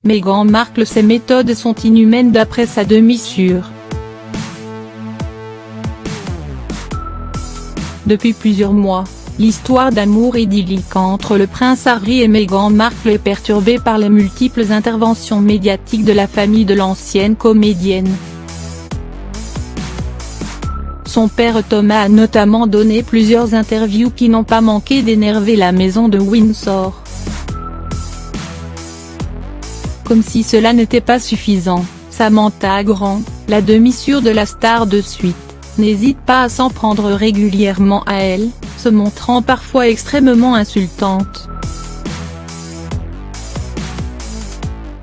Meghan Markle. Ses méthodes sont inhumaines d'après sa demi-sœur. Depuis plusieurs mois, l'histoire d'amour idyllique entre le prince Harry et Meghan Markle est perturbée par les multiples interventions médiatiques de la famille de l'ancienne comédienne. Son père Thomas a notamment donné plusieurs interviews qui n'ont pas manqué d'énerver la maison de Windsor. Comme si cela n'était pas suffisant, Samantha Grant, la demi-sœur de la star de Suite, n'hésite pas à s'en prendre régulièrement à elle, se montrant parfois extrêmement insultante.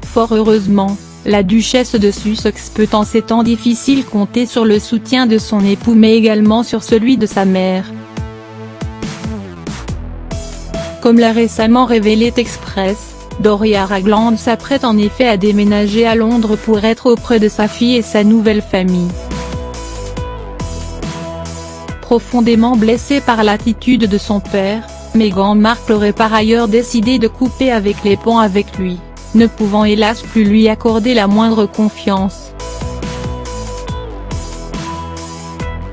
Fort heureusement, la duchesse de Sussex peut en ces temps difficiles compter sur le soutien de son époux mais également sur celui de sa mère. Comme l'a récemment révélé Express, Doria Ragland s'apprête en effet à déménager à Londres pour être auprès de sa fille et sa nouvelle famille. Profondément blessée par l'attitude de son père, Meghan Markle aurait par ailleurs décidé de couper avec les ponts avec lui, ne pouvant hélas plus lui accorder la moindre confiance.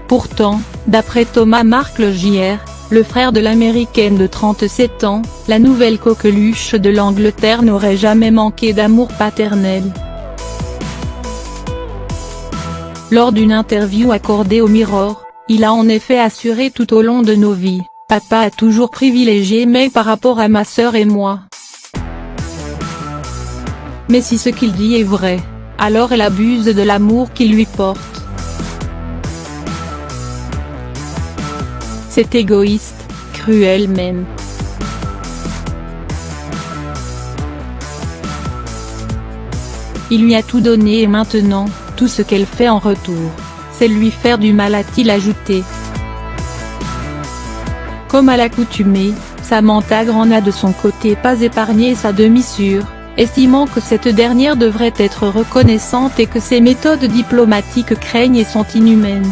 Pourtant, d'après Thomas Markle Jr., le frère de l'américaine de 37 ans, la nouvelle coqueluche de l'Angleterre n'aurait jamais manqué d'amour paternel. Lors d'une interview accordée au Mirror, il a en effet assuré tout au long de nos vies, « Papa a toujours privilégié Meg par rapport à ma sœur et moi. Mais si ce qu'il dit est vrai, alors elle abuse de l'amour qu'il lui porte. C'est égoïste, cruel même. » Il lui a tout donné et maintenant, tout ce qu'elle fait en retour, c'est lui faire du mal, a-t-il ajouté. Comme à l'accoutumée, Samantha Grant n'a de son côté pas épargné sa demi-sœur, estimant que cette dernière devrait être reconnaissante et que ses méthodes diplomatiques craignent et sont inhumaines.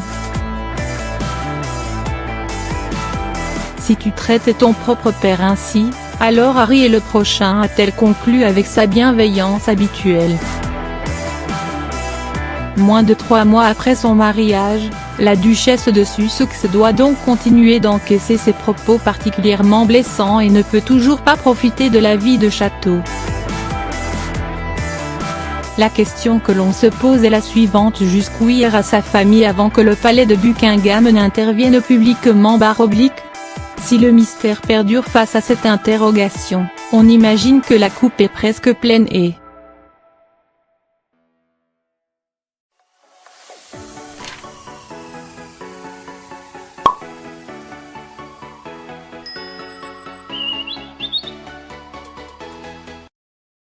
Si tu traites ton propre père ainsi, alors Harry est le prochain, a-t-elle conclu avec sa bienveillance habituelle. Moins de 3 mois après son mariage, la duchesse de Sussex doit donc continuer d'encaisser ses propos particulièrement blessants et ne peut toujours pas profiter de la vie de château. La question que l'on se pose est la suivante: jusqu'où ira sa famille avant que le palais de Buckingham n'intervienne publiquement ? Si le mystère perdure face à cette interrogation, on imagine que la coupe est presque pleine et